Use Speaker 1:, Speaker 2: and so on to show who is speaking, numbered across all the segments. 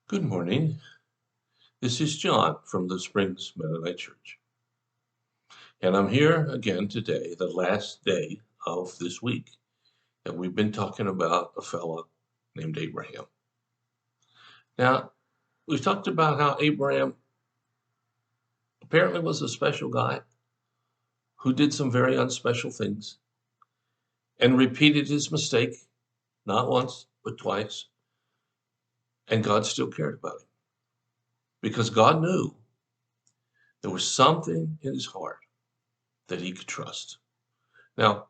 Speaker 1: Good morning. This is John from the Springs Mennonite Church. And I'm here again today, the last day of this week. And we've been talking about a fellow named Abraham. Now, we've talked about how Abraham apparently was a special guy who did some very unspecial things and repeated his mistake, not once, but twice. And God still cared about him because God knew there was something in his heart that he could trust. Now,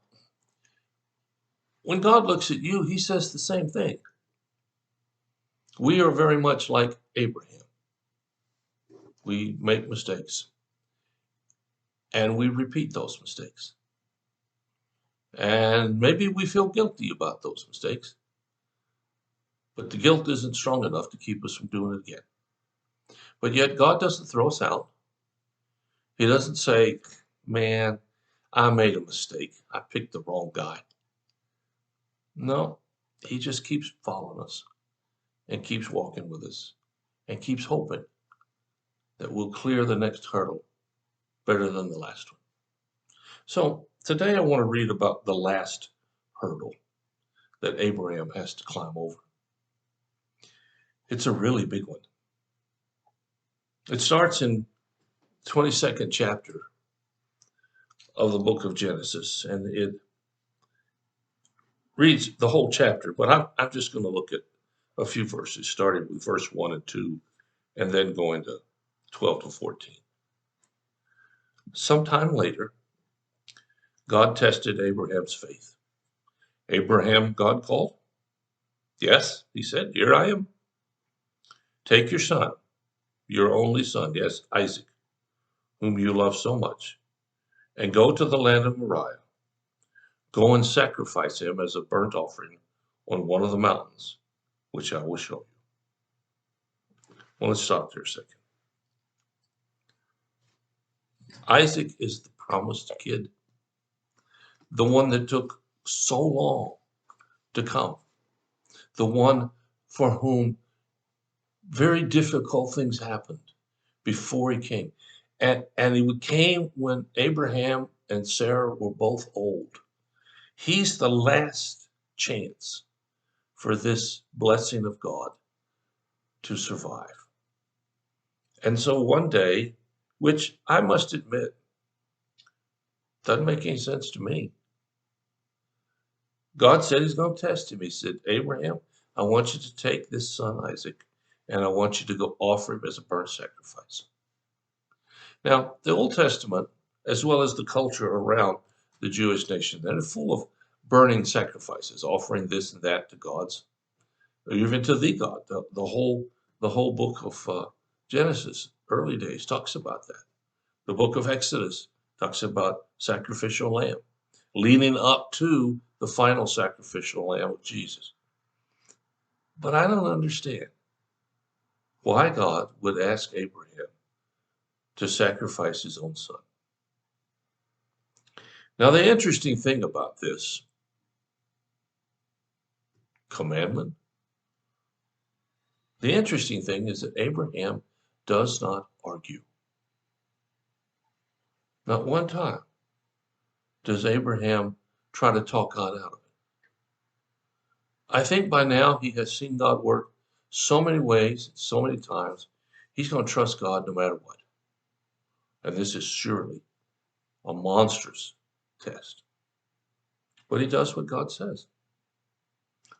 Speaker 1: when God looks at you, he says the same thing. We are very much like Abraham. We make mistakes and we repeat those mistakes. And maybe we feel guilty about those mistakes, but the guilt isn't strong enough to keep us from doing it again. But yet God doesn't throw us out. He doesn't say, man, I made a mistake. I picked the wrong guy. No, he just keeps following us and keeps walking with us and keeps hoping that we'll clear the next hurdle better than the last one. So today I want to read about the last hurdle that Abraham has to climb over. It's a really big one. It starts in 22nd chapter of the book of Genesis, and it reads the whole chapter, but I'm just going to look at a few verses, starting with verse 1 and 2, and then going to 12 to 14. Sometime later, God tested Abraham's faith. Abraham, God called. Yes, he said, here I am. Take your son, your only son, yes, Isaac, whom you love so much, and go to the land of Moriah. Go and sacrifice him as a burnt offering on one of the mountains, which I will show you. Well, let's stop there a second. Isaac is the promised kid, the one that took so long to come, the one for whom very difficult things happened before he came. And he came when Abraham and Sarah were both old. He's the last chance for this blessing of God to survive. And so one day, which I must admit, doesn't make any sense to me. God said he's going to test him. He said, Abraham, I want you to take this son Isaac, and I want you to go offer him as a burnt sacrifice. Now, the Old Testament, as well as the culture around the Jewish nation, they're full of burning sacrifices, offering this and that to gods, or even to the God. The whole book of Genesis, early days, talks about that. The book of Exodus talks about sacrificial lamb, leading up to the final sacrificial lamb of Jesus. But I don't understand why God would ask Abraham to sacrifice his own son. Now, the interesting thing about this commandment, the interesting thing is that Abraham does not argue. Not one time does Abraham try to talk God out of it. I think by now he has seen God work so many ways, so many times, he's going to trust God no matter what. And this is surely a monstrous test. But he does what God says.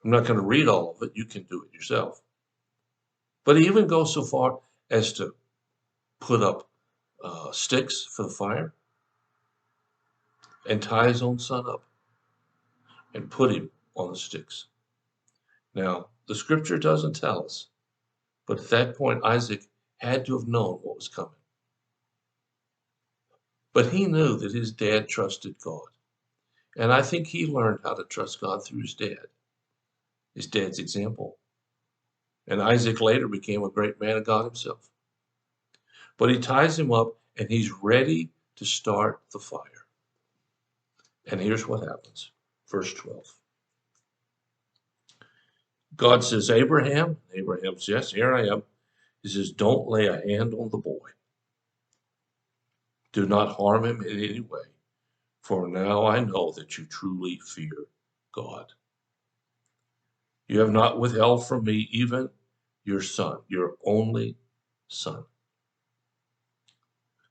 Speaker 1: I'm not going to read all of it. You can do it yourself. But he even goes so far as to put up sticks for the fire and tie his own son up and put him on the sticks. Now, the scripture doesn't tell us, but at that point, Isaac had to have known what was coming. But he knew that his dad trusted God. And I think he learned how to trust God through his dad's example. And Isaac later became a great man of God himself. But he ties him up and he's ready to start the fire. And here's what happens. Verse 12. God says, Abraham. Abraham says, yes, here I am. He says, don't lay a hand on the boy. Do not harm him in any way, for now I know that you truly fear God. You have not withheld from me even your son, your only son.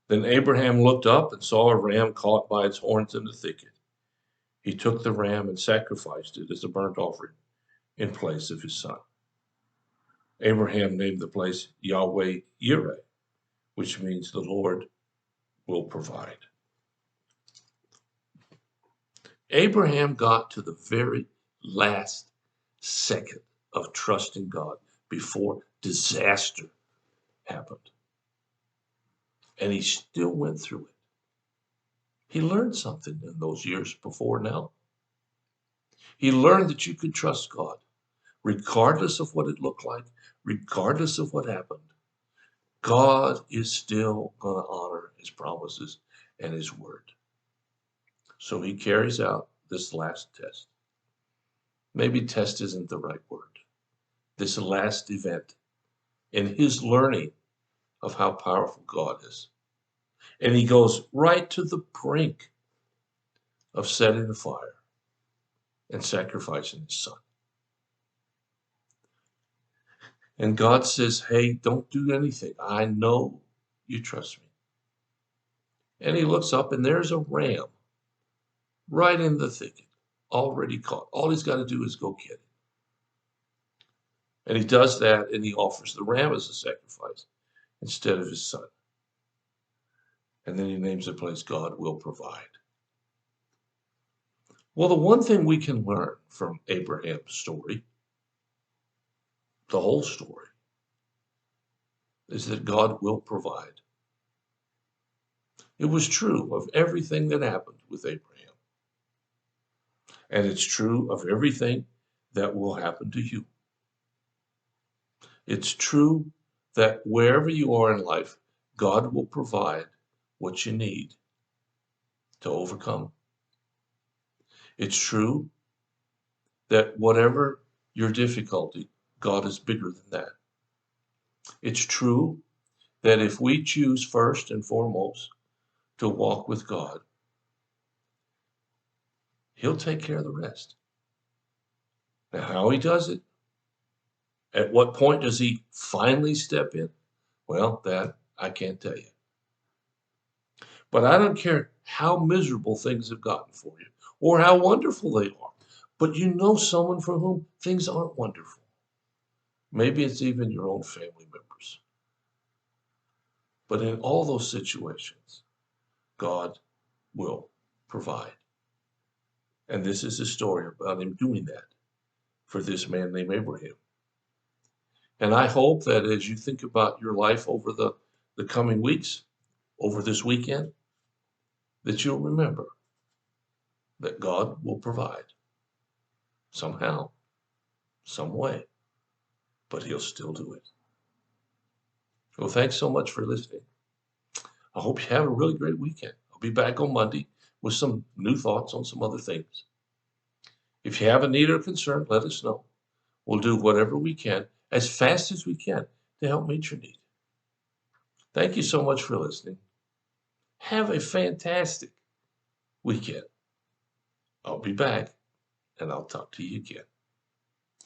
Speaker 1: Then Abraham looked up and saw a ram caught by its horns in the thicket. He took the ram and sacrificed it as a burnt offering in place of his son. Abraham named the place Yahweh Yireh, which means the Lord will provide. Abraham got to the very last second of trusting God before disaster happened. And he still went through it. He learned something in those years before now. He learned that you could trust God, regardless of what it looked like, regardless of what happened. God is still going to honor his promises and his word. So he carries out this last test. Maybe test isn't the right word. This last event in his learning of how powerful God is. And he goes right to the brink of setting the fire and sacrificing his son. And God says, hey, don't do anything. I know you trust me. And he looks up and there's a ram right in the thicket, already caught. All he's got to do is go get it. And he does that and he offers the ram as a sacrifice instead of his son. And then he names the place God will provide. Well, the one thing we can learn from Abraham's story, the whole story, is that God will provide. It was true of everything that happened with Abraham. And it's true of everything that will happen to you. It's true that wherever you are in life, God will provide what you need to overcome. It's true that whatever your difficulty, God is bigger than that. It's true that if we choose first and foremost to walk with God, he'll take care of the rest. Now, how he does it, at what point does he finally step in? Well, that I can't tell you. But I don't care how miserable things have gotten for you or how wonderful they are. But you know someone for whom things aren't wonderful. Maybe it's even your own family members. But in all those situations, God will provide. And this is a story about him doing that for this man named Abraham. And I hope that as you think about your life over the coming weeks, over this weekend, that you'll remember that God will provide somehow, some way, but he'll still do it. Well, thanks so much for listening. I hope you have a really great weekend. I'll be back on Monday with some new thoughts on some other things. If you have a need or concern, let us know. We'll do whatever we can as fast as we can to help meet your need. Thank you so much for listening. Have a fantastic weekend. I'll be back and I'll talk to you again.